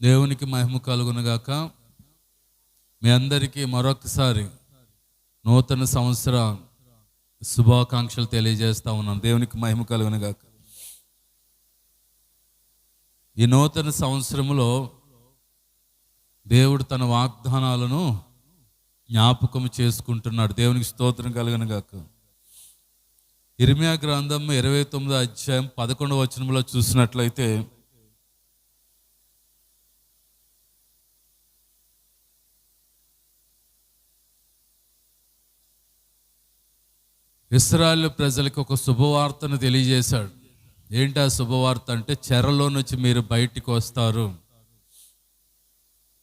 దేవునికి మహిమ కలుగునుగాక. మీ అందరికీ మరొకసారి నూతన సంవత్సర శుభాకాంక్షలు తెలియజేస్తా ఉన్నాను. దేవునికి మహిమ కలుగునుగాక. ఈ నూతన సంవత్సరంలో దేవుడు తన వాగ్దానాలను జ్ఞాపకం చేసుకుంటున్నాడు. దేవునికి స్తోత్రం కలుగునుగాక. ఇర్మియా గ్రంథం 29వ అధ్యాయం 11వ వచనంలో చూసినట్లయితే, ఇశ్రాయేలు ప్రజలకు ఒక శుభవార్తను తెలియజేశాడు. ఏంటి ఆ శుభవార్త అంటే, చెరలో నుంచి మీరు బయటికి వస్తారు,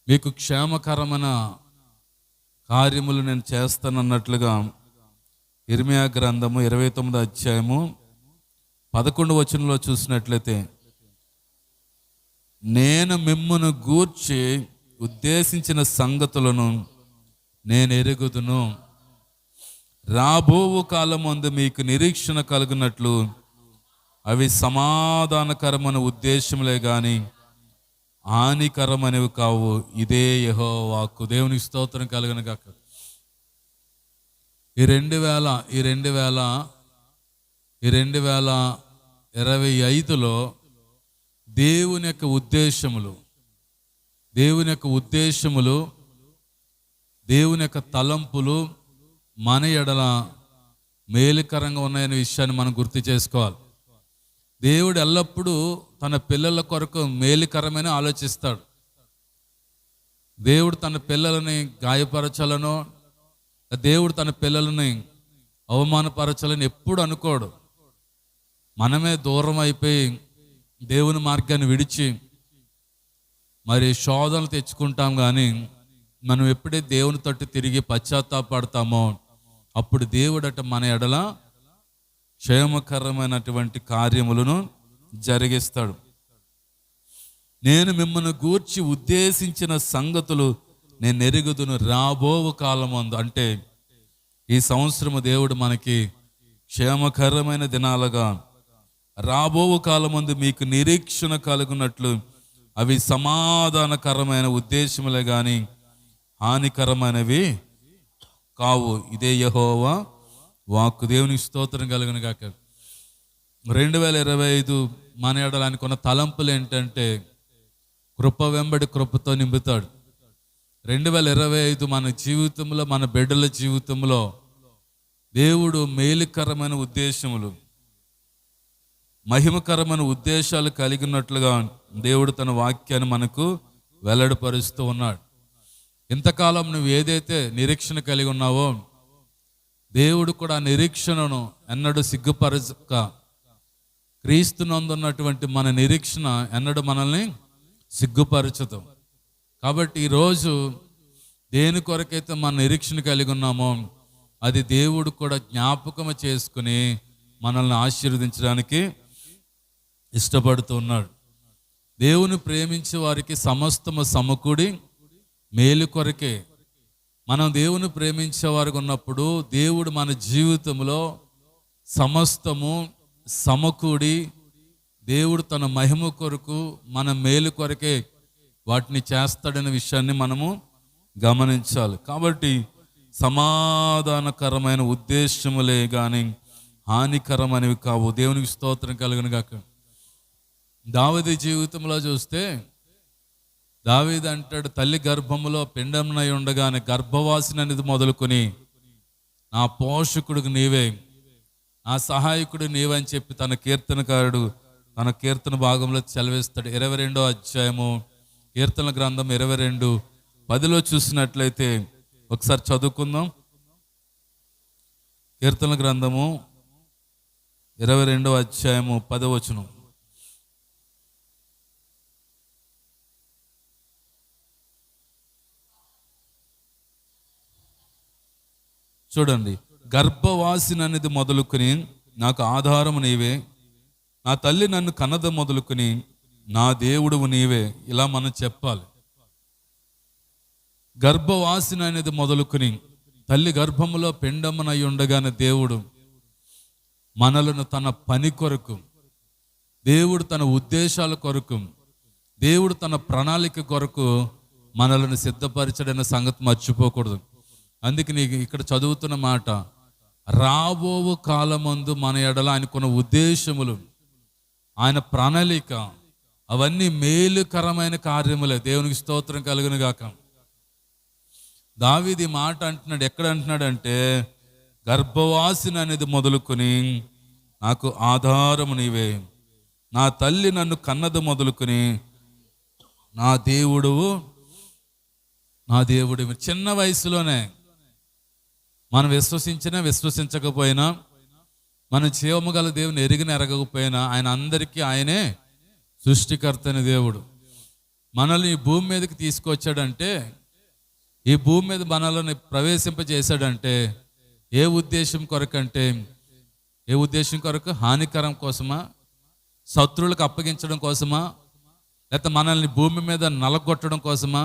మీకు క్షేమకరమైన కార్యములు నేను చేస్తానన్నట్లుగా ఇర్మియా గ్రంథము 29వ అధ్యాయము 11వ వచనంలో చూసినట్లయితే, నేను మిమ్మును గూర్చి ఉద్దేశించిన సంగతులను నేను ఎరుగుదును, రాబోవు కాలమందు మీకు నిరీక్షణ కలుగునట్లు అవి సమాధానకరమైన ఉద్దేశములే గాని హానికరమనేవి కావు. ఇదే యెహోవా వాక్కు. దేవునికి స్తోత్రం కలుగునుగాక. ఈ 2025లో దేవుని యొక్క ఉద్దేశములు, దేవుని యొక్క తలంపులు మన ఎడల మేలుకరంగా ఉన్నాయనే విషయాన్ని మనం గుర్తు చేసుకోవాలి. దేవుడు ఎల్లప్పుడూ తన పిల్లల కొరకు మేలుకరమైన ఆలోచిస్తాడు. దేవుడు తన పిల్లలని గాయపరచాలనో, దేవుడు తన పిల్లలని అవమానపరచాలని ఎప్పుడు అనుకోడు. మనమే దూరం అయిపోయి దేవుని మార్గాన్ని విడిచి మరి శోధనలు తెచ్చుకుంటాం. కానీ మనం ఎప్పుడైతే దేవుని తట్టు తిరిగి పశ్చాత్తాపడతామో అప్పుడు దేవుడట మన ఎడల క్షేమకరమైనటువంటి కార్యములను జరిగిస్తాడు. నేను మిమ్మల్ని గూర్చి ఉద్దేశించిన సంగతులు నేను ఎరుగుదును రాబోవు కాలమందు. అంటే ఈ సంవత్సరము దేవుడు మనకి క్షేమకరమైన దినాలుగా, రాబోవు కాలమందు మీకు నిరీక్షణ కలుగునట్లు అవి సమాధానకరమైన ఉద్దేశములే కానీ హానికరమైనవి కావు. ఇదే యెహోవా వాక్కు. దేవునికి స్తోత్రం కలుగునుగాక. 2025 మన ఎడలానికి ఉన్న తలంపులు ఏంటంటే, కృప వెంబడి కృపతో నింపుతాడు. 2025 మన జీవితంలో, మన బిడ్డల జీవితంలో దేవుడు మేలుకరమైన ఉద్దేశములు, మహిమకరమైన ఉద్దేశాలు కలిగినట్లుగా దేవుడు తన వాక్యాన్ని మనకు వెల్లడిపరుస్తూ ఉన్నాడు. ఇంతకాలం నువ్వు ఏదైతే నిరీక్షణ కలిగి ఉన్నావో దేవుడు కూడా ఆ నిరీక్షణను ఎన్నడూ సిగ్గుపరచక, క్రీస్తునందున్నటువంటి మన నిరీక్షణ ఎన్నడూ మనల్ని సిగ్గుపరచదు. కాబట్టి ఈరోజు దేని కొరకైతే మన నిరీక్షణ కలిగి ఉన్నామో అది దేవుడు కూడా జ్ఞాపకం చేసుకుని మనల్ని ఆశీర్వదించడానికి ఇష్టపడుతూ ఉన్నాడు. దేవుని ప్రేమించే వారికి సమస్తము సమకూడి మేలు కొరకే. మనం దేవుని ప్రేమించేవారికి ఉన్నప్పుడు దేవుడు మన జీవితంలో సమస్తము సమకూడి, దేవుడు తన మహిమ కొరకు, మన మేలు కొరకే వాటిని చేస్తాడనే విషయాన్ని మనము గమనించాలి. కాబట్టి సమాధానకరమైన ఉద్దేశములే కానీ హానికరమైనవి కావు. దేవునికి స్తోత్రం కలుగునుగాక. దావీదు జీవితంలో చూస్తే, దావీదు అంటాడు, తల్లి గర్భములో పిండమునై ఉండగానే గర్భవాసిని అనేది మొదలుకొని నా పోషకుడికి నీవే, నా సహాయకుడు నీవే అని చెప్పి తన కీర్తనకారుడు తన కీర్తన భాగంలో సెలవిస్తాడు. 22వ అధ్యాయము కీర్తన గ్రంథం 22:10 చూసినట్లయితే ఒకసారి చదువుకుందాం. కీర్తన గ్రంథము 22వ అధ్యాయము 10వ వచనం. చూడండి, గర్భవాసిని అనేది మొదలుకొని నాకు ఆధారము నీవే, నా తల్లి నన్ను కన్నద మొదలుకొని నా దేవుడువు నీవే. ఇలా మనం చెప్పాలి. గర్భవాసిని అనేది మొదలుకొని, తల్లి గర్భములో పిండమునై ఉండగానే దేవుడు మనలను తన పని కొరకు, దేవుడు తన ఉద్దేశాల కొరకు, దేవుడు తన ప్రణాళిక కొరకు మనల్ని సిద్ధపరచడన్న సంగతి మర్చిపోకూడదు. అందుకే నీకు ఇక్కడ చదువుతున్న మాట, రాబో కాలమందు మన ఎడల ఆయనకున్న ఉద్దేశములు, ఆయన ప్రణాళిక అవన్నీ మేలుకరమైన కార్యములే. దేవునికి స్తోత్రం కలుగును గాక. దావీదు మాట అంటున్నాడు, ఎక్కడ అంటున్నాడంటే, గర్భవాసిని అనేది మొదలుకొని నాకు ఆధారము నీవే, నా తల్లి నన్ను కన్నది మొదలుకొని నా దేవుడువు నా దేవుడు. చిన్న వయసులోనే మనం విశ్వసించినా విశ్వసించకపోయినా, మనం జీవము గల దేవుని ఎరగకపోయినా, ఆయన అందరికీ ఆయనే సృష్టికర్త అని దేవుడు. మనల్ని ఈ భూమి మీదకి తీసుకొచ్చాడంటే, ఈ భూమి మీద మనల్ని ప్రవేశింపజేశాడంటే ఏ ఉద్దేశం కొరకు అంటే, ఏ ఉద్దేశం కొరకు? హానికరం కోసమా? శత్రువులకు అప్పగించడం కోసమా? లేకపోతే మనల్ని భూమి మీద నలగొట్టడం కోసమా?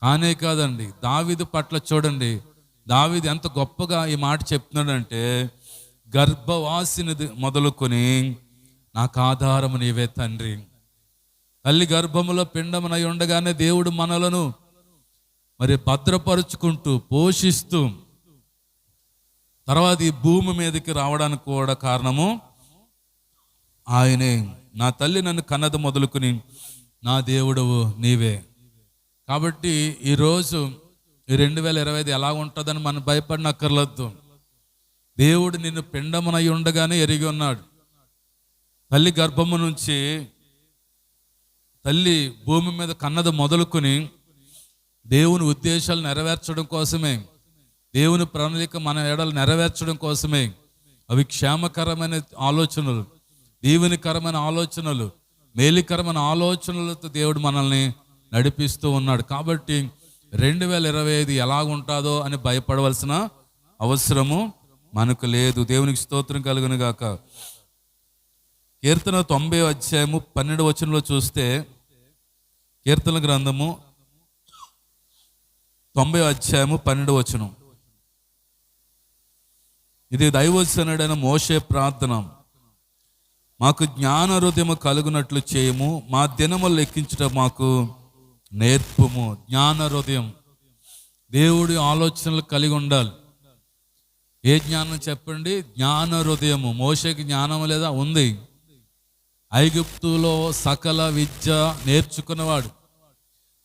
కానే కాదండి. దావీదు పట్ల చూడండి, దావీదు ఎంత గొప్పగా ఈ మాట చెప్తున్నాడంటే, గర్భవాసిని మొదలుకొని నాకు ఆధారము నీవే తండ్రి. తల్లి గర్భములో పిండమునై ఉండగానే దేవుడు మనలను మరి భద్రపరుచుకుంటూ పోషిస్తూ తర్వాత ఈ భూమి మీదకి రావడానికి కూడా కారణము ఆయనే. నా తల్లి నన్ను కన్నది మొదలుకొని నా దేవుడవు నీవే. కాబట్టి ఈరోజు ఈ 2025 ఎలా ఉంటుందని మనం భయపడినక్కర్లేదు. దేవుడు నిన్ను పిండమునై ఉండగానే ఎరిగి ఉన్నాడు. తల్లి గర్భము నుంచి, తల్లి భూమి మీద కన్నది మొదలుకొని దేవుని ఉద్దేశాలు నెరవేర్చడం కోసమే, దేవుని ప్రణాళిక మన ఎడలు నెరవేర్చడం కోసమే. అవి క్షేమకరమైన ఆలోచనలు, దీవెనకరమైన ఆలోచనలు, మేలుకరమైన ఆలోచనలతో దేవుడు మనల్ని నడిపిస్తూ ఉన్నాడు. కాబట్టి 2025 ఎలాగుంటుందో అని భయపడవలసిన అవసరము మనకు లేదు. దేవునికి స్తోత్రం కలుగును గాక. కీర్తన 90 అధ్యాయము 12 వచనంలో చూస్తే, కీర్తన గ్రంథము 90 అధ్యాయము 12 వచనం, ఇది దైవజనుడైన మోషే ప్రార్థన. మాకు జ్ఞాన హృదయము కలుగునట్లు చేయము, మా దినములు లెక్కించడం మాకు నేర్పుము. జ్ఞాన హృదయం, దేవుడి ఆలోచనలు కలిగి ఉండాలి. ఏ జ్ఞానం చెప్పండి? జ్ఞాన హృదయము. మోషేకి జ్ఞానం లేదా? ఉంది. ఐగుప్తులో సకల విద్య నేర్చుకున్నవాడు,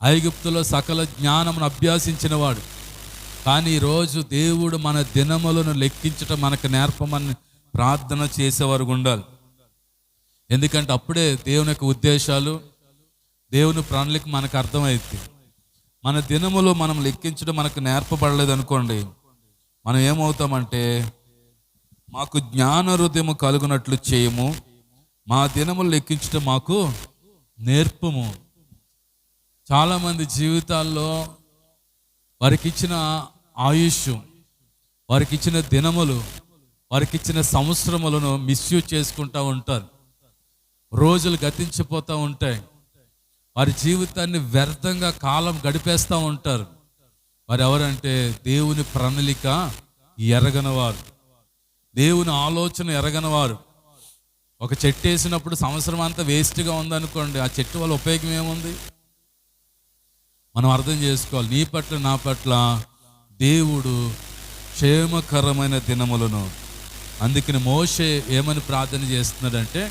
ఐగుప్తులో సకల జ్ఞానమును అభ్యాసించినవాడు. కానీ ఈరోజు దేవుడు మన దినములను లెక్కించటం మనకు నేర్పమని ప్రార్థన చేసేవారు ఉండాలి. ఎందుకంటే అప్పుడే దేవుని యొక్క ఉద్దేశాలు, దేవుని ప్రణాళిక మనకు అర్థమైంది. మన దినములు మనం లెక్కించడం మనకు నేర్పబడలేదు అనుకోండి, మనం ఏమవుతామంటే, మాకు జ్ఞాన హృదయము కలుగునట్లు చేయము, మా దినములు లెక్కించడం మాకు నేర్పము. చాలామంది జీవితాల్లో వారికి ఇచ్చిన ఆయుష్, వారికి ఇచ్చిన దినములు, వారికి ఇచ్చిన సంవత్సరములను మిస్యూజ్ చేసుకుంటూ ఉంటారు. రోజులు గతించిపోతూ ఉంటాయి. వారి జీవితాన్ని వ్యర్థంగా కాలం గడిపేస్తూ ఉంటారు. వారు ఎవరంటే దేవుని ప్రణాళిక ఎరగనవారు, దేవుని ఆలోచన ఎరగనవారు. ఒక చెట్టు వేసినప్పుడు సంవత్సరం అంతా వేస్ట్గా ఉందనుకోండి, ఆ చెట్టు వల్ల ఉపయోగం ఏముంది? మనం అర్థం చేసుకోవాలి. నీ పట్ల నా పట్ల దేవుడు క్షేమకరమైన దినములను. అందుకని మోషే ఏమని ప్రార్థన చేస్తున్నాడంటే,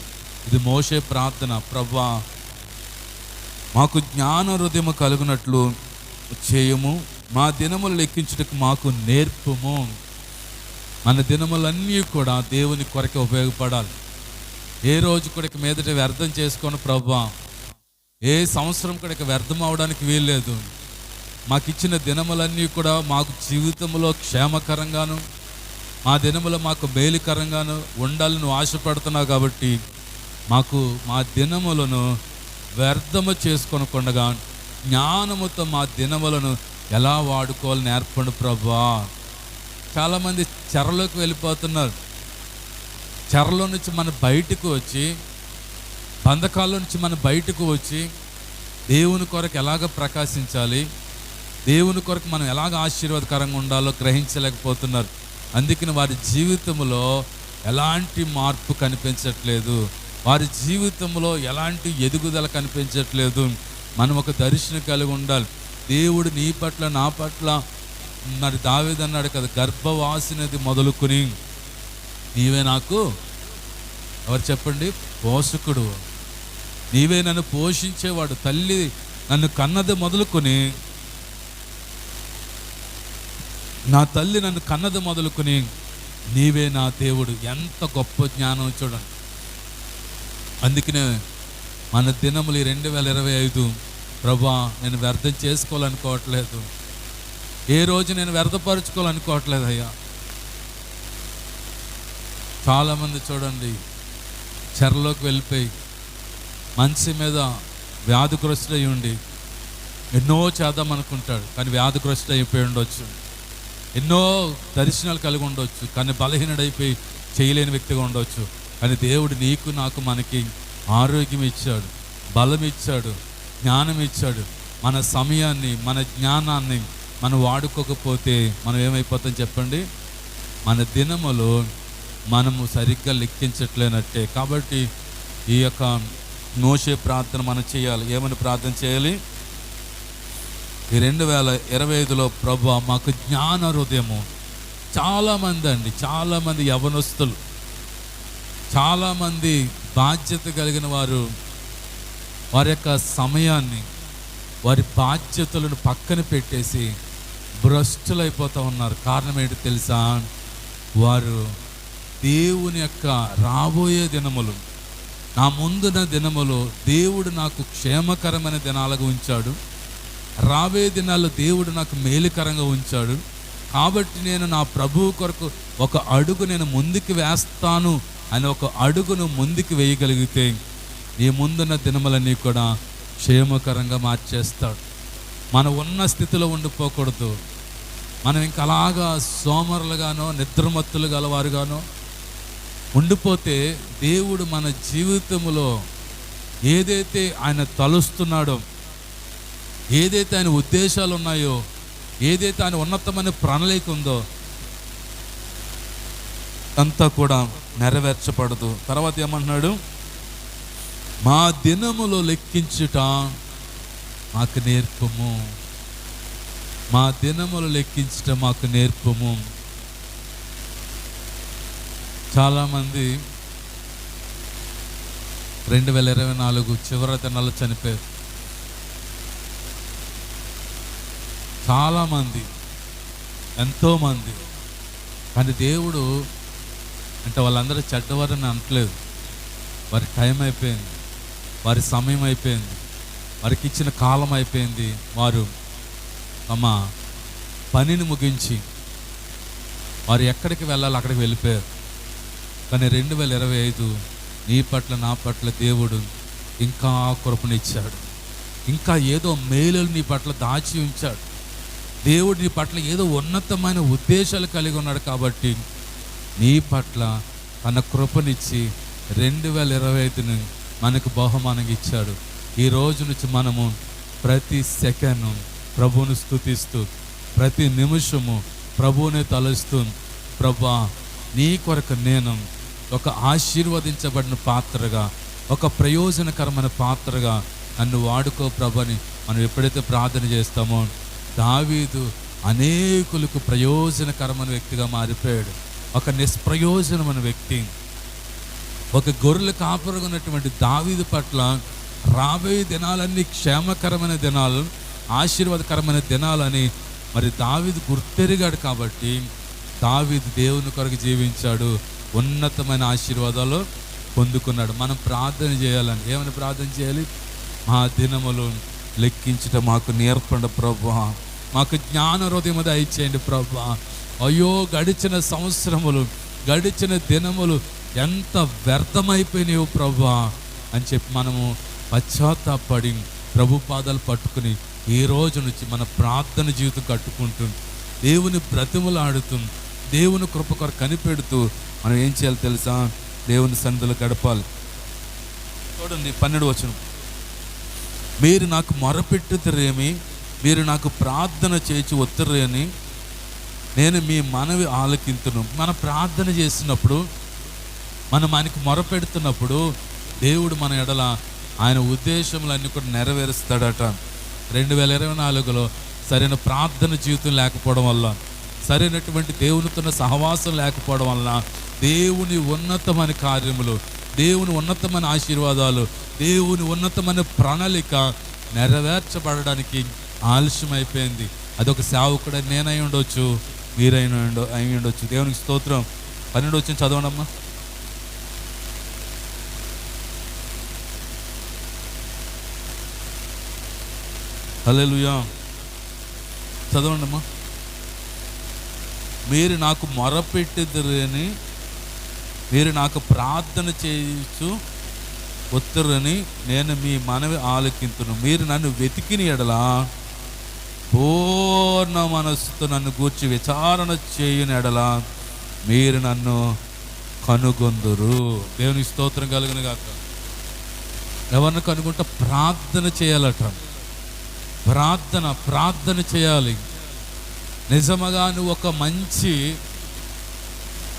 ఇది మోషే ప్రార్థన, ప్రభువా మాకు జ్ఞాన హృదయము కలుగునట్లు చేయము, మా దినములు లెక్కించుటకు మాకు నేర్పుము. మన దినములన్నీ కూడా దేవుని కొరకే ఉపయోగపడాలి. ఏ రోజు కూడా మీదట వ్యర్థం చేసుకొని, ప్రభువా ఏ సంవత్సరం కూడా వ్యర్థం అవడానికి వీల్లేదు. మాకు ఇచ్చిన దినములన్నీ కూడా మాకు జీవితంలో క్షేమకరంగాను, మా దినములో మాకు మేలుకరంగాను ఉండాలని నువ్వు ఆశపడుతున్నావు. కాబట్టి మాకు మా దినములను వ్యర్థము చేసుకొనకుండా జ్ఞానముతో మా దినములను ఎలా వాడుకోవాలి నేర్పండి ప్రభువా. చాలామంది చెరలోకి వెళ్ళిపోతున్నారు. చెరలో నుంచి మనం బయటకు వచ్చి, బంధకాల నుంచి మనం బయటకు వచ్చి దేవుని కొరకు ఎలాగ ప్రకాశించాలి, దేవుని కొరకు మనం ఎలాగ ఆశీర్వాదకరంగా ఉండాలో గ్రహించలేకపోతున్నారు. అందుకని వారి జీవితంలో ఎలాంటి మార్పు కనిపించట్లేదు. వారి జీవితంలో ఎలాంటి ఎదుగుదల కనిపించట్లేదు. మనం ఒక దర్శనం కలిగి ఉండాలి. దేవుడు నీ పట్ల నా పట్ల, మరి దావీదు అన్నాడు కదా, గర్భవాసినది మొదలుకొని నీవే నాకు, ఎవరు చెప్పండి, పోషకుడు, నీవే నన్ను పోషించేవాడు. తల్లి నన్ను కన్నది మొదలుకొని, నా తల్లి నన్ను కన్నది మొదలుకొని నీవే నా దేవుడు. ఎంత గొప్ప జ్ఞానం చూడండి. అందుకనే మన దినములు 2025 ప్రభా నేను వ్యర్థం చేసుకోవాలనుకోవట్లేదు, ఏ రోజు నేను వ్యర్థపరుచుకోవాలనుకోవట్లేదు అయ్యా. చాలామంది చూడండి చెరలోకి వెళ్ళిపోయి మంచి మీద వ్యాధిగ్రస్తుడై ఉండి ఎన్నో చేద్దాం అనుకుంటాడు, కానీ వ్యాధిగ్రస్తుడు అయిపోయి ఉండొచ్చు. ఎన్నో దర్శనాలు కలిగి ఉండొచ్చు, కానీ బలహీనుడైపోయి చేయలేని వ్యక్తిగా ఉండొచ్చు. కానీ దేవుడు నీకు నాకు మనకి ఆరోగ్యం ఇచ్చాడు, బలం ఇచ్చాడు, జ్ఞానం ఇచ్చాడు. మన సమయాన్ని, మన జ్ఞానాన్ని మనం వాడుకోకపోతే మనం ఏమైపోతాం చెప్పండి? మన దినములు మనము సరిగ్గా లెక్కించట్లేనట్టే. కాబట్టి ఈ యొక్క మోషే ప్రార్థన మనం చేయాలి. ఏమని ప్రార్థన చేయాలి? ఈ 2025లో ప్రభువా మాకు జ్ఞాన హృదయము. చాలామంది యవనస్తులు, చాలామంది బాధ్యత కలిగిన వారు వారి యొక్క సమయాన్ని, వారి బాధ్యతలను పక్కన పెట్టేసి భ్రష్టులైపోతూ ఉన్నారు. కారణం ఏంటి తెలుసా? వారు దేవుని యొక్క రాబోయే దినములు, నా ముందున్న దినములు దేవుడు నాకు క్షేమకరమైన దినాలుగా ఉంచాడు, రాబోయే దినాల్లో దేవుడు నాకు మేలుకరంగా ఉంచాడు. కాబట్టి నేను నా ప్రభువు కొరకు ఒక అడుగు నేను ముందుకు వేస్తాను అని ఒక అడుగును ముందుకు వేయగలిగితే నీ ముందున్న దినములన్నీ కూడా క్షేమకరంగా మార్చేస్తాడు. మనం ఉన్న స్థితిలో ఉండిపోకూడదు. మనం ఇంకా అలాగా సోమరులుగానో నిద్రమత్తులు గలవారుగానో ఉండిపోతే దేవుడు మన జీవితంలో ఏదైతే ఆయన తలుస్తున్నాడో, ఏదైతే ఆయన ఉద్దేశాలు ఉన్నాయో, ఏదైతే ఆయన ఉన్నతమైన ప్రణాళిక ఉందో అంతా కూడా నెరవేర్చబడదు. తర్వాత ఏమంటున్నాడు? మా దినములో లెక్కించుట మాకు నేర్పము, మా దినములు లెక్కించుట మాకు నేర్పము. చాలామంది 2024 చివరి దినాల్లో చనిపోయారు. చాలామంది, ఎంతోమంది. కానీ దేవుడు అంటే వాళ్ళందరూ చెడ్డవారని అనట్లేదు. వారి టైం అయిపోయింది, వారి సమయం అయిపోయింది, వారికి ఇచ్చిన కాలం అయిపోయింది. వారు తమ పనిని ముగించి వారు ఎక్కడికి వెళ్ళాలి అక్కడికి వెళ్ళిపోయారు. కానీ 2025 నీ పట్ల నా పట్ల దేవుడు ఇంకా కృపనిచ్చాడు, ఇంకా ఏదో మేలులు నీ పట్ల దాచి ఉంచాడు. దేవుడు నీ పట్ల ఏదో ఉన్నతమైన ఉద్దేశాలు కలిగి ఉన్నాడు. కాబట్టి నీ పట్ల తన కృపనిచ్చి 2025ని మనకు బహుమానంగా ఇచ్చాడు. ఈ రోజు నుంచి మనము ప్రతి సెకండ్ ప్రభువును స్తుతిస్తూ, ప్రతి నిమిషము ప్రభువునే తలుస్తూ, ప్రభా నీ కొరకు నేను ఒక ఆశీర్వదించబడిన పాత్రగా, ఒక ప్రయోజనకరమైన పాత్రగా నన్ను వాడుకో ప్రభని మనం ఎప్పుడైతే ప్రార్థన చేస్తామో, దావీదు అనేకులకు ప్రయోజనకరమైన వ్యక్తిగా మారిపోయాడు. ఒక నిష్ప్రయోజనమైన వ్యక్తి, ఒక గొర్రెల కాపరిగా ఉన్నటువంటి దావీదు పట్ల రాబోయే దినాలన్నీ క్షేమకరమైన దినాలు, ఆశీర్వాదకరమైన దినాలని మరి దావీదు గుర్తెరిగాడు. కాబట్టి దావీదు దేవుని కొరకు జీవించాడు, ఉన్నతమైన ఆశీర్వాదాలు పొందుకున్నాడు. మనం ప్రార్థన చేయాలని, ఏమని ప్రార్థన చేయాలి? మా దినములు లెక్కించుట మాకు నేర్పండి ప్రభువా, మాకు జ్ఞాన హృదయం దయచేయండి ప్రభువా. అయ్యో గడిచిన సంవత్సరములు, గడిచిన దినములు ఎంత వ్యర్థమైపోయినాయో ప్రభువా అని చెప్పి మనము పశ్చాత్తాపడి ప్రభు పాదాలు పట్టుకుని ఈ రోజు నుంచి మన ప్రార్థన జీవితం కట్టుకుంటూ, దేవుని బ్రతిమలాడుతూ, దేవుని కృప కొరకు కనిపెడుతూ మనం ఏం చేయాలి తెలుసా? దేవుని సన్నిధిలో గడపాలి. చూడండి 12వ వచనం, మీరు నాకు మొరపెట్టుతారేమి, మీరు నాకు ప్రార్థన చేసి ఒత్తురేని నేను మీ మనవి ఆలకింతును. మన ప్రార్థన చేసినప్పుడు, మనం ఆయనకు మొరపెడుతున్నప్పుడు దేవుడు మన ఎడల ఆయన ఉద్దేశములన్నీ కూడా నెరవేరుస్తాడట. 2024లో సరైన ప్రార్థన జీవితం లేకపోవడం వల్ల, సరైనటువంటి దేవునితో సహవాసం లేకపోవడం వల్ల దేవుని ఉన్నతమైన కార్యములు, దేవుని ఉన్నతమైన ఆశీర్వాదాలు, దేవుని ఉన్నతమైన ప్రణాళిక నెరవేర్చబడడానికి ఆలస్యం అయిపోయింది. అదొక సేవకుడు నేనై ఉండొచ్చు, మీరైనా అయి ఉండొచ్చు. దేవునికి స్తోత్రం. 12 వచ్చిన చదవండమ్మా. హల్లెలూయా. చదవండమ్మా. మీరు నాకు మొరపెట్టిద్దరని, మీరు నాకు ప్రార్థన చేయొచ్చు ఉత్తరని నేను మీ మనవి ఆలకింతును. మీరు నన్ను వెతికిన ఎడల పూర్ణ మనస్సుతో నన్ను గూర్చి విచారణ చేయని ఎడల మీరు నన్ను కనుగొందురు. దేవునికి స్తోత్రం కలుగును గాక. ఎవరిని కనుగొంటే ప్రార్థన చేయాలట. ప్రార్థన చేయాలి. నిజముగా నువ్వు ఒక మంచి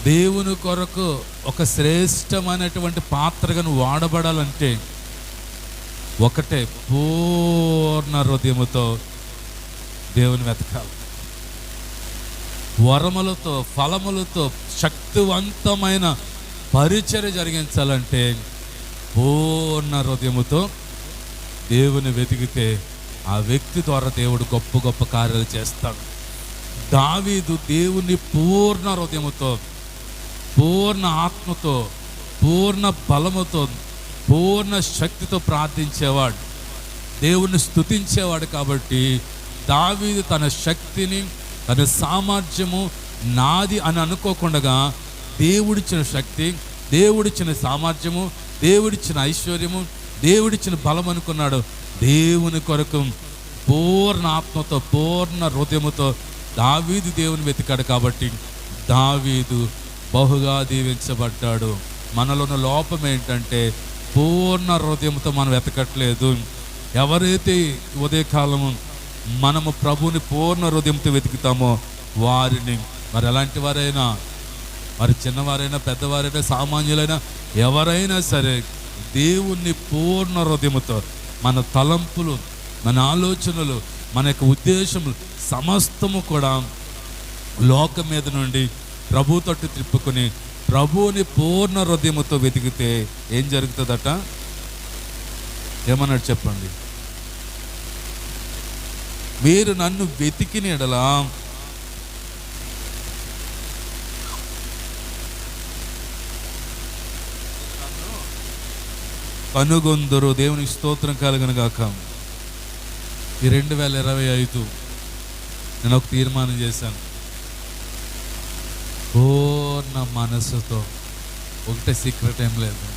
దేవుని కొరకు ఒక శ్రేష్టమైనటువంటి పాత్రగా నువ్వు వాడబడాలంటే ఒకటే, పూర్ణ హృదయముతో దేవుని వెతకాలి. వరములతో, ఫలములతో శక్తివంతమైన పరిచర్య జరిగించాలంటే పూర్ణ హృదయముతో దేవుని వెతికితే ఆ వ్యక్తి ద్వారా దేవుడు గొప్ప గొప్ప కార్యాలు చేస్తాడు. దావీదు దేవుని పూర్ణ హృదయముతో, పూర్ణ ఆత్మతో, పూర్ణ బలముతో, పూర్ణ శక్తితో ప్రార్థించేవాడు, దేవుణ్ణి స్తుతించేవాడు. కాబట్టి దావీదు తన శక్తిని, తన సామర్థ్యము నాది అని అనుకోకుండా దేవుడిచ్చిన శక్తి, దేవుడిచ్చిన సామర్థ్యము, దేవుడిచ్చిన ఐశ్వర్యము, దేవుడిచ్చిన బలం అనుకున్నాడు. దేవుని కొరకు పూర్ణ ఆత్మతో, పూర్ణ హృదయముతో దావీదు దేవుని వెతికాడు. కాబట్టి దావీదు బహుగా దీవించబడ్డాడు. మనలో ఉన్న లోపం ఏంటంటే పూర్ణ హృదయంతో మనం వెతకట్లేదు. ఎవరైతే ఉదయకాలము మనము ప్రభువుని పూర్ణ హృదయంతో వెతుకుతామో వారిని, మరి ఎలాంటి వారైనా, మరి చిన్నవారైనా పెద్దవారైనా సామాన్యులైనా ఎవరైనా సరే, దేవుణ్ణి పూర్ణ హృదయముతో, మన తలంపులు, మన ఆలోచనలు, మన యొక్క ఉద్దేశములు సమస్తము కూడా లోకం మీద నుండి ప్రభు తట్టు త్రిప్పుకొని ప్రభువుని పూర్ణ హృదయముతో వెతికితే ఏం జరుగుతుందట? ఏమన్నాడు చెప్పండి? మీరు నన్ను వెతికిన ఎడల కనుగొందరు. దేవునికి స్తోత్రం కలుగును గాక. ఈ 2025 నేను ఒక తీర్మానం చేశాను. పూర్ణ మనసుతో, ఒకటే సీక్రెట్ ఏం లేదు.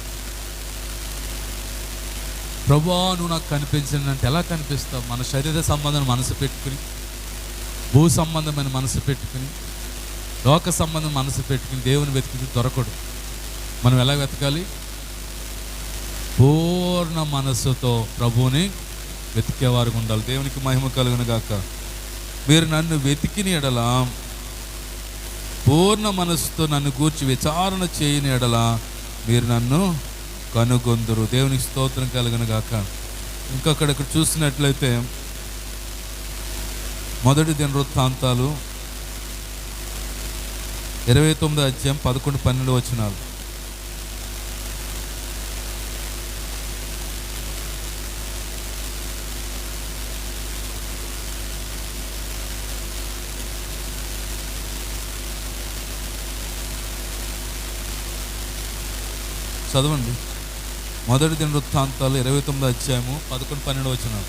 ప్రభువా నువ్వు నాకు కనిపించిందంటే ఎలా కనిపిస్తావు? మన శరీర సంబంధం మనసు పెట్టుకుని, భూ సంబంధమైన మనసు పెట్టుకుని, లోక సంబంధం మనసు పెట్టుకుని దేవుని వెతికి దొరకడు. మనం ఎలా వెతకాలి? పూర్ణ మనస్సుతో ప్రభువుని వెతికేవారు ఉండాలి. దేవునికి మహిమ కలుగును గాక. మీరు నన్ను వెతికిన ఎడల, పూర్ణ మనస్సుతో నన్ను గూర్చి విచారణ చేయని ఎడల మీరు నన్ను కనుగొందురు. దేవునికి స్తోత్రం కలుగును గాక. ఇంకొకడక్కడ చూసినట్లయితే మొదటి దినవృత్తాంతాలు 29 అధ్యాయం 11-12 వచనాలు. చదవండి. మొదటి దినవృత్తాంతాలు 29 అధ్యాయము 11-12 వచనాలు.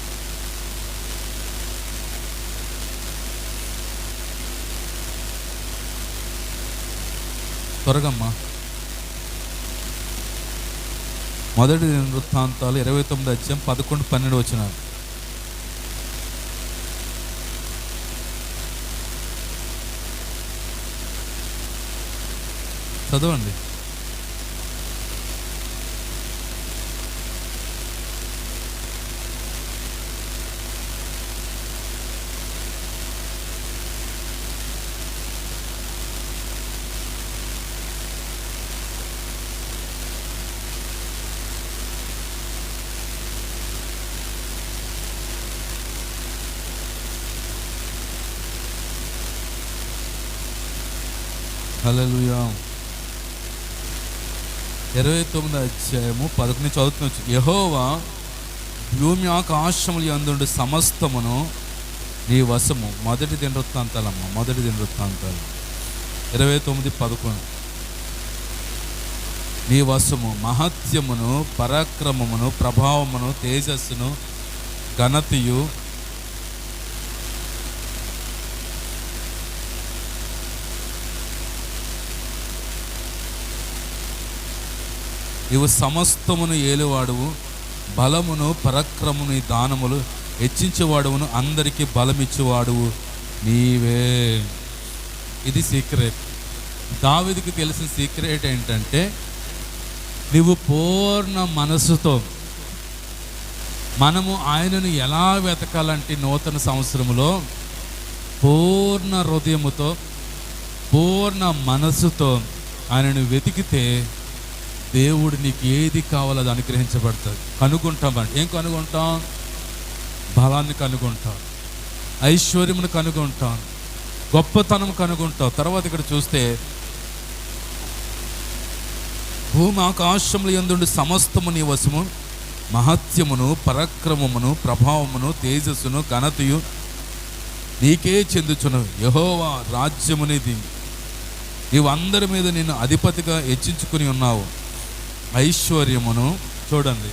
త్వరగమ్మా. మొదటి దినవృత్తాంతాలు 29 అధ్యాయం 11-12 వచనాలు. చదవండి. హల్లెలూయా. 29వ అధ్యాయము 11 చదువుతున్నాం. యెహోవా భూమి ఆకాశములు యందుండు సమస్తమును నీ వశము. మొదటి దినవృత్తాంతాలు 29:11. నీ వశము మహత్యమును పరాక్రమమును ప్రభావమును తేజస్సును ఘనతయు నీవు సమస్తమును ఏలువాడువు, బలమును పరాక్రమమును దానములు హెచ్చించేవాడువును, అందరికీ బలమిచ్చేవాడువు నీవే. ఇది సీక్రెట్. దావీదుకి తెలిసిన సీక్రెట్ ఏంటంటే, నీవు పూర్ణ మనసుతో మనము ఆయనను ఎలా వెతకాలంటే నూతన సంవత్సరములో పూర్ణ హృదయముతో పూర్ణ మనసుతో ఆయనను వెతికితే దేవుడు నీకు ఏది కావాలో అది అనుగ్రహించబడుతుంది. కనుగొంటామండి. ఏం కనుగొంటాం? బలాన్ని కనుగొంటాం, ఐశ్వర్యమును కనుగొంటాం, గొప్పతనం కనుగొంటాం. తర్వాత ఇక్కడ చూస్తే భూమి ఆకాశముల యందుండు సమస్తము నీ వశము, మహత్యమును పరాక్రమమును ప్రభావమును తేజస్సును ఘనతయు నీకే చెందుచున్నవి. యెహోవా రాజ్యమునిది, నీవు అందరి మీద నిన్ను అధిపతిగా హెచ్చించుకుని ఉన్నావు. ఐశ్వర్యమును చూడండి,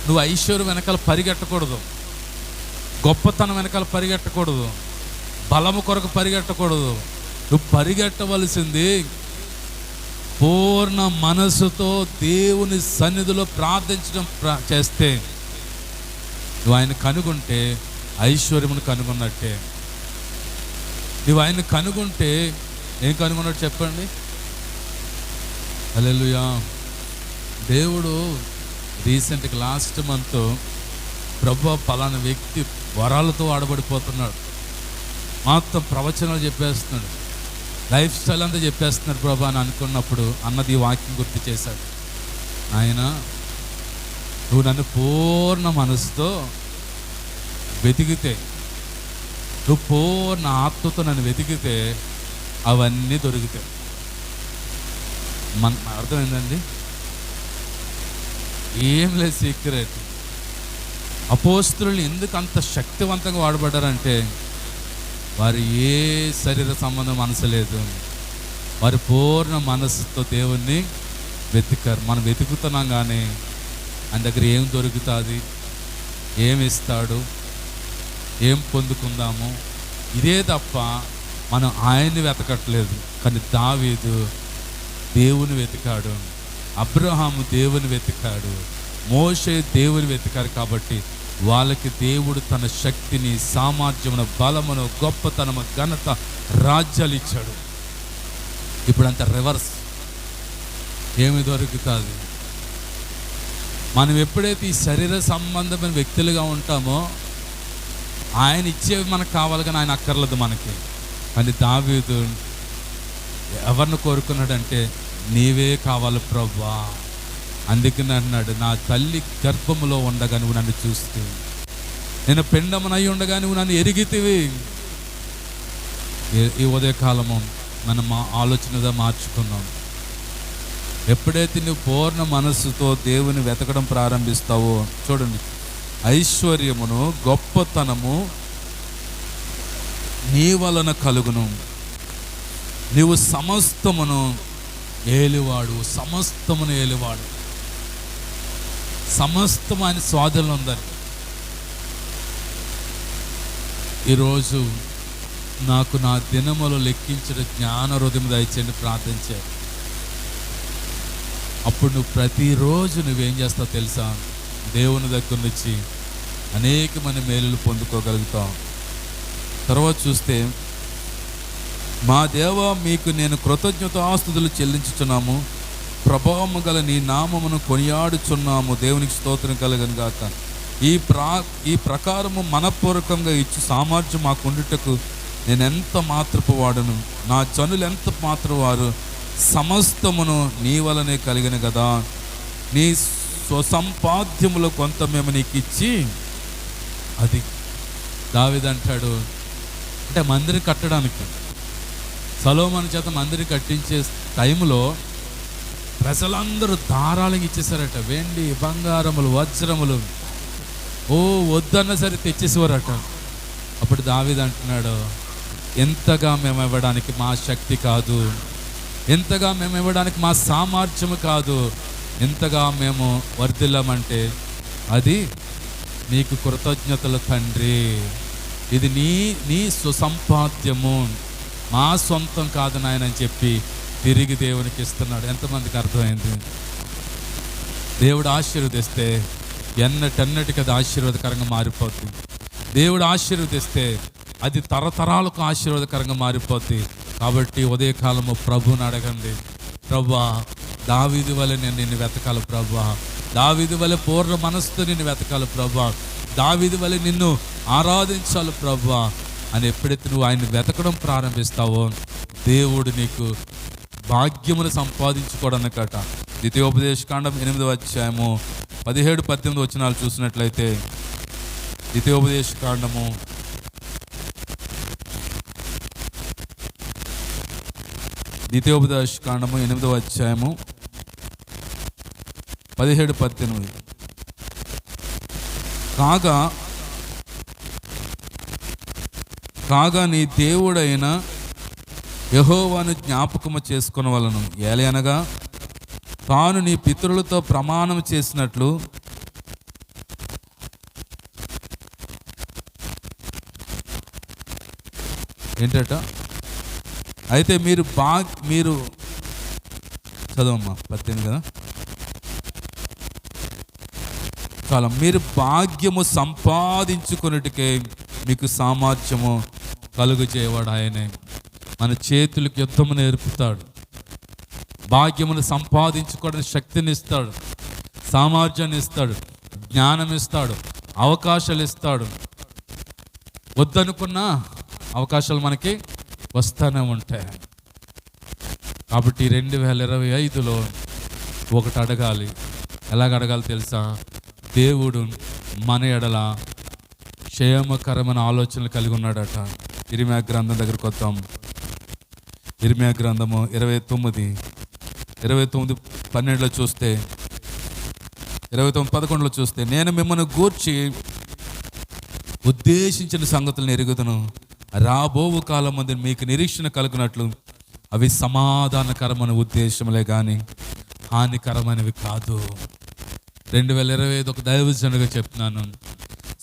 నువ్వు ఐశ్వర్యం వెనకాల పరిగెట్టకూడదు, గొప్పతనం వెనకాల పరిగెట్టకూడదు, బలము కొరకు పరిగెట్టకూడదు. నువ్వు పరిగెట్టవలసింది పూర్ణ మనసుతో దేవుని సన్నిధిలో ప్రార్థించడం చేస్తే నువ్వు ఆయన కనుగొంటే ఐశ్వర్యమును కనుగొన్నట్టే. నువ్వు ఆయన కనుగొంటే ఏం కనుగొన్నట్టు చెప్పండి? హల్లెలూయా. దేవుడు రీసెంట్గా లాస్ట్ మంత్ ప్రభు పలానా వ్యక్తి వరాలతో ఆడబడిపోతున్నాడు, మొత్తం ప్రవచనాలు చెప్పేస్తున్నాడు, లైఫ్ స్టైల్ అంతా చెప్పేస్తున్నాడు ప్రభు అని అనుకున్నప్పుడు అన్నది ఈ వాక్యం గుర్తు చేశాడు. ఆయన నువ్వు నన్ను పూర్ణ మనసుతో వెతికితే, నువ్వు పూర్ణ ఆత్మతో నన్ను వెతికితే అవన్నీ దొరుకుతాయి. అర్థమైందండి? ఏం లేదు సీక్రెట్. అపోస్తలులు ఎందుకు అంత శక్తివంతంగా వాడబడ్డారంటే వారు ఏ శరీర సంబంధం మనసలేదు, వారి పూర్ణ మనసుతో దేవుణ్ణి వెతికారు. మనం వెతుకుతున్నాం కానీ ఆయన దగ్గర ఏం దొరుకుతుంది, ఏమి ఇస్తాడు, ఏం పొందుకుందాము, ఇదే తప్ప మనం ఆయన్ని వెతకట్లేదు. కానీ దావీదు దేవుని వెతికాడు, అబ్రహాము దేవుని వెతికాడు, మోషే దేవుని వెతికారు. కాబట్టి వాళ్ళకి దేవుడు తన శక్తిని, సామర్థ్యమును, బలమును, గొప్పతనము, ఘనత, రాజ్యాలు ఇచ్చాడు. ఇప్పుడు అంత రివర్స్. ఏమి దొరుకుతుంది? మనం ఎప్పుడైతే ఈ శరీర సంబంధమైన వ్యక్తులుగా ఉంటామో ఆయన ఇచ్చేవి మనకు కావాలి, కానీ ఆయన అక్కర్లేదు మనకి. కానీ దావీదు ఎవరిని కోరుకున్నాడంటే నీవే కావాలి ప్రభువా. అందుకని అన్నాడు, నా తల్లి గర్భములో ఉండగా నువ్వు నన్ను చూస్తూ, నేను పిండమునై ఉండగా నువ్వు నన్ను ఎరిగితివి. ఈ ఉదయకాలము మనం మా ఆలోచనగా మార్చుకున్నాం. ఎప్పుడైతే నువ్వు పూర్ణ మనస్సుతో దేవుని వెతకడం ప్రారంభిస్తావో చూడండి, ఐశ్వర్యమును గొప్పతనము నీ వలన కలుగును, నీవు సమస్తమును ఏలివాడు, సమస్తమును ఏలివాడు, సమస్తం ఆయన స్వాధీనంలో ఉందని. ఈరోజు నాకు నా దినములు లెక్కించిన జ్ఞాన హృదయం దయచేయండి ప్రార్థించారు. అప్పుడు నువ్వు ప్రతిరోజు నువ్వేం చేస్తావు తెలుసా? దేవుని దగ్గర నుంచి అనేకమైన మేలులు పొందుకోగలుగుతావు. తర్వాత చూస్తే, మా దేవ మీకు నేను కృతజ్ఞతాస్తుతులు చెల్లించుచున్నాము, ప్రభావము గల నీ నామమును కొనియాడుచున్నాము, దేవునికి స్తోత్రం కలుగను గాక. ఈ ప్రకారము మనపూర్వకంగా ఇచ్చు సామర్థ్యం మాకుండుటకు నేను ఎంత మాత్రపు వాడును, నా జనులు ఎంత మాత్రం వారు, సమస్తమును నీ వలనే కలిగిన కదా. నీ స్వసంపాద్యములో కొంత మేము నీకు ఇచ్చి, అది దావీదు అంటాడు, అంటే మందిరం కట్టడానికి సొలొమోను చేత మందిరం కట్టించే టైంలో ప్రజలందరూ ధారాళంగా ఇచ్చేసారట. వెండి, బంగారములు, వజ్రములు వద్దన్న సరే తెచ్చేసేవారట. అప్పుడు దావీదు అంటున్నాడు, ఎంతగా మేము ఇవ్వడానికి మా శక్తి కాదు, ఎంతగా మేము ఇవ్వడానికి మా సామర్థ్యము కాదు, ఎంతగా మేము వర్ధిల్లామంటే అది నీకు కృతజ్ఞతల తండ్రి, ఇది నీ సుసంపాద్యము, మా సొంతం కాదు నాయన అని చెప్పి తిరిగి దేవునికి ఇస్తున్నాడు. ఎంతమందికి అర్థమైంది? దేవుడు ఆశీర్వదిస్తే ఎన్నటన్నటికి అది ఆశీర్వాదకరంగా మారిపోద్ది. దేవుడు ఆశీర్వదిస్తే అది తరతరాలకు ఆశీర్వాదకరంగా మారిపోద్ది. కాబట్టి ఉదయకాలము ప్రభువుని అడగండి, ప్రభువా దావీదు వలె నేను నిన్ను వెతకాలి ప్రభువా, దావీదు వలె పూర్ణ మనసుతో నిన్ను వెతకాలి ప్రభువా, దావీదు వలె నిన్ను ఆరాధించాలి ప్రభువా అని ఎప్పుడైతే నువ్వు ఆయన్ని వెతకడం ప్రారంభిస్తావో దేవుడు నీకు భాగ్యమును సంపాదించుకోవడానికట. ద్వితీయోపదేశకాండం 8వ అధ్యాయము 17-18 వచనాలు చూసినట్లయితే, ద్వితీయోపదేశకాండము 8వ అధ్యాయము 17-18. కాగా నీ దేవుడైన యెహోవాను జ్ఞాపకము చేసుకొనవలెను. ఏలయనగా తాను నీ పితరులతో ప్రమాణం చేసినట్లు ఏంటట? అయితే మీరు చదవమ్మా 18 కదా. చాలా మీరు భాగ్యము సంపాదించుకున్నట్టుకే మీకు సామర్థ్యము కలుగు చేయవాడు ఆయనే. మన చేతులకు యుద్ధము నేర్పుతాడు, భాగ్యమును సంపాదించుకోవడానికి శక్తిని ఇస్తాడు, సామర్థ్యాన్ని ఇస్తాడు, జ్ఞానం ఇస్తాడు, అవకాశాలు ఇస్తాడు. వద్దనుకున్న అవకాశాలు మనకి వస్తూనే ఉంటాయి. కాబట్టి 2025లో ఒకటి అడగాలి. ఎలాగ అడగాలి తెలుసా? దేవుడు మన ఎడల క్షేమకరమైన ఆలోచనలు కలిగి ఉన్నాడట. ఇర్మీయా గ్రంథం దగ్గరకు వద్దాం. ఇర్మీయా గ్రంథము 29:12 చూస్తే, 29:11 చూస్తే, నేను మిమ్మల్ని గూర్చి ఉద్దేశించిన సంగతులను ఎరుగుదును, రాబోవు కాలం ముందు మీకు నిరీక్షణ కలుగునట్లు అవి సమాధానకరమైన ఉద్దేశములే కానీ హానికరమైనవి కాదు. 2025 ఒక దైవజనుడిగా చెప్తున్నాను,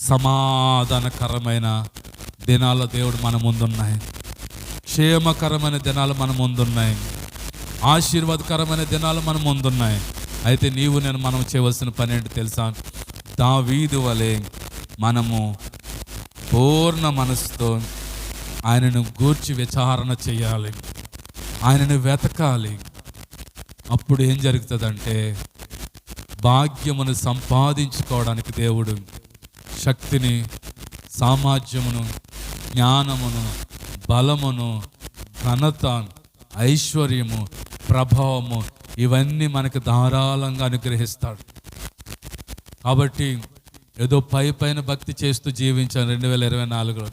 సమాధానకరమైన దినాల దేవుడు మన ముందున్నాయి, క్షేమకరమైన దినాలు మన ముందున్నాయి, ఆశీర్వాదకరమైన దినాలు మన ముందున్నాయి. అయితే మనం చేయవలసిన పని ఏంటి తెలుసా? దావీదు వలె మనము పూర్ణ మనసుతో ఆయనను గూర్చి విచారణ చేయాలి, ఆయనను వెతకాలి. అప్పుడు ఏం జరుగుతుందంటే భాగ్యమును సంపాదించుకోవడానికి దేవుడు శక్తిని, సామర్థ్యమును, జ్ఞానమును, బలమును, ఘనత, ఐశ్వర్యము, ప్రభావము ఇవన్నీ మనకు ధారాళంగా అనుగ్రహిస్తాడు. కాబట్టి ఏదో పైన భక్తి చేస్తూ జీవించాను 2024లో.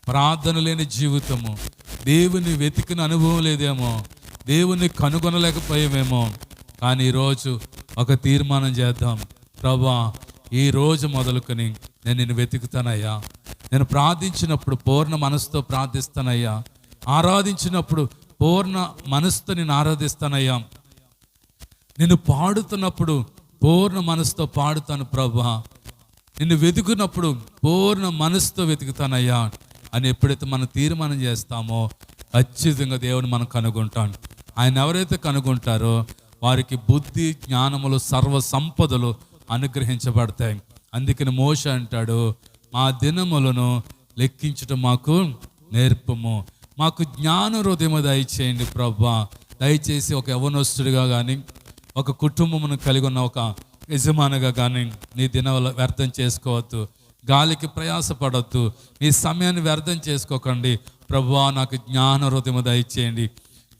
ప్రార్థన లేని జీవితము, దేవుని వెతికిన అనుభవం లేదేమో, దేవుని కనుగొనలేకపోయామేమో. కానీ ఈరోజు ఒక తీర్మానం చేద్దాం, ప్రభువా ఈ రోజు మొదలుకొని నేను నిన్ను వెతుకుతానయ్యా, నేను ప్రార్థించినప్పుడు పూర్ణ మనసుతో ప్రార్థిస్తానయ్యా, ఆరాధించినప్పుడు పూర్ణ మనసుతో నేను ఆరాధిస్తానయ్యా, నిన్ను పాడుతున్నప్పుడు పూర్ణ మనసుతో పాడుతాను ప్రభువా, నిన్ను వెతుకున్నప్పుడు పూర్ణ మనసుతో వెతుకుతానయ్యా అని ఎప్పుడైతే మనం తీర్మానం చేస్తామో ఖచ్చితంగా దేవుని మనం కనుగొంటాం. ఆయన ఎవరైతే కనుగొంటారో వారికి బుద్ధి, జ్ఞానములు, సర్వ సంపదలు అనుగ్రహించబడతాయి. అందుకని మోషే అంటాడు, మా దినములను లెక్కించటం మాకు నేర్పము, మాకు జ్ఞాన హృదయము దయచేయండి ప్రభువా. దయచేసి ఒక యవనస్తుడిగా కానీ, ఒక కుటుంబమును కలిగి ఉన్న ఒక యజమానిగా కానీ నీ దినాలు వ్యర్థం చేసుకోవద్దు, గాలికి ప్రయాసపడద్దు, నీ సమయాన్ని వ్యర్థం చేసుకోకండి. ప్రభువా నాకు జ్ఞాన హృదయము దయచేయండి.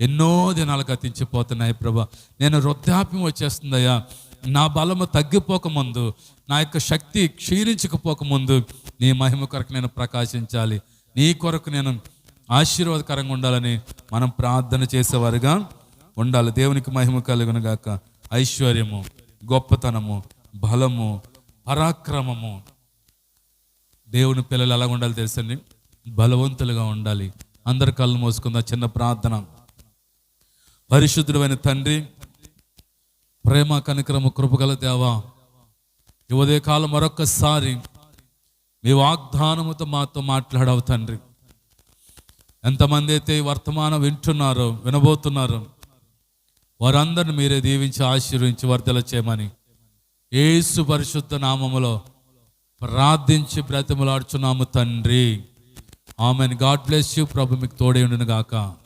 ఎన్నో దినాలు గతించిపోతున్నాయి ప్రభా, నేను వృద్ధాప్యం వచ్చేస్తుందయ్యా, నా బలము తగ్గిపోకముందు, నా యొక్క శక్తి క్షీణించకపోకముందు నీ మహిమ కొరకు నేను ప్రకాశించాలి, నీ కొరకు నేను ఆశీర్వాదకరంగా ఉండాలని మనం ప్రార్థన చేసేవారుగా ఉండాలి. దేవునికి మహిమ కలుగును గాక. ఐశ్వర్యము, గొప్పతనము, బలము, పరాక్రమము. దేవుని పిల్లలు ఎలా ఉండాలి తెలుసండి? బలవంతులుగా ఉండాలి. అందరి కళ్ళు మోసుకుందాం. చిన్న ప్రార్థన. పరిశుద్ధుడైన తండ్రి, ప్రేమ కనికరము కృపగల దేవా, ఈ ఉదయకాలం మరొక్కసారి మీ వాగ్దానముతో మాతో మాట్లాడవు తండ్రి. ఎంతమంది అయితే ఈ వర్తమానం వింటున్నారో, వినబోతున్నారో, వారందరిని మీరే దీవించి ఆశీర్వించి వర్ధల చేయమని యేసు పరిశుద్ధ నామములో ప్రార్థించి బ్రతిమలాడుచున్నాము తండ్రి. ఆమెన్. God bless you. ప్రభు మీకు తోడై ఉండును గాక.